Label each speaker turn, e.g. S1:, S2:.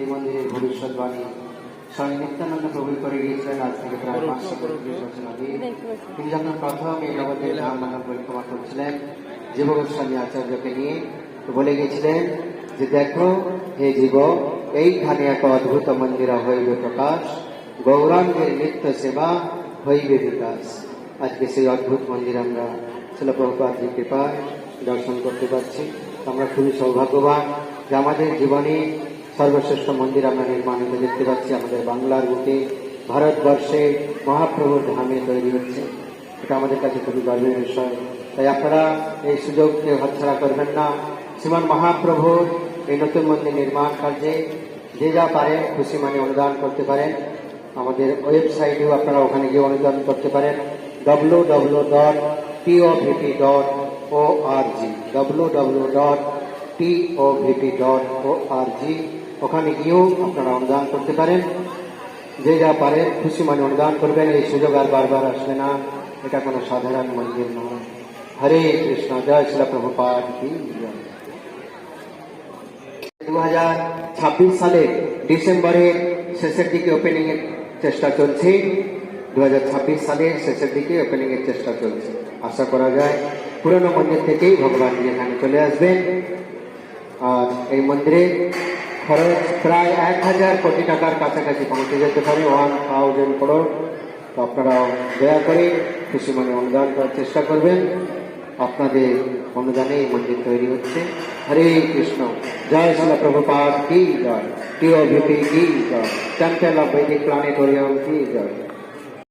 S1: এই মন্দিরের ভবিষ্যৎবাণী স্বামী নিত্যানন্দ প্রভু করে গিয়েছিলেন আজ থেকে প্রায় 530 বছর আগে। তিনি যখন প্রথম এই জগতের ধাম পরিক্রমা করছিলেন জীব গোস্বামী আচার্যকে নিয়ে, তো বলে গিয়েছিলেন যে দেখো হে জীব, এইখানে এক অদ্ভুত মন্দির হইবে প্রকাশ, গৌরাঙ্গের নিত্য সেবা হইবে বিকাশ। আজকে সেই অদ্ভুত মন্দির আমরা শিল প্রভুপাদের কৃপায় দর্শন করতে পারছি। আমরা খুবই সৌভাগ্যবান যে আমাদের জীবনে সর্বশ্রেষ্ঠ মন্দির আমরা নির্মাণিত দেখতে পাচ্ছি। আমাদের বাংলার বুকে ভারতবর্ষে মহাপ্রভুর ধামে তৈরি হচ্ছে, এটা আমাদের কাছে খুবই গর্বের বিষয়। তাই আপনারা এই সুযোগকে হাতছাড়া করবেন না। শ্রীমান মহাপ্রভুর এই নতুন মন্দির নির্মাণ কার্যে যে যা পারেন খুশি মানে অনুদান করতে পারেন। আমাদের ওয়েবসাইটেও আপনারা ওখানে গিয়ে অনুদান করতে পারেন, www.tovp.org www.tovp.org। ওখানে গিয়েও আপনারা অনুদান করতে পারেন। যে যা পারেন খুশি মানে অনুদান করবেন। এই সুযোগ আর বারবার আসবে না, এটা কোনো সাধারণ মন্দির নয়। হরে কৃষ্ণ, জয় শিল প্রভুপাদ কি জয়। 2026 সালের ডিসেম্বরের শেষের দিকে ওপেনিং এর চেষ্টা চলছে। 2026 সালের শেষের দিকে ওপেনিং এর চেষ্টা চলছে। আশা করা যায় পুরনো মন্দির থেকেই ভগবান এখানে চলে আসবেন। আর এই মন্দিরে খরচ প্রায় 1000 কোটি টাকার কাছাকাছি পৌঁছে যেতে পারে, 1000 crore। তো আপনারা দয়া করে খুশি মনে অনুদান করার চেষ্টা করবেন। আপনাদের অনুদানে এই মন্দির তৈরি হচ্ছে। হরে কৃষ্ণ, জয় শিল প্রভুপাদ কি জয়, টিওভিপি কি জয়, টেম্পল অফ বৈদিক প্ল্যানেটোরিয়াম কি জয়।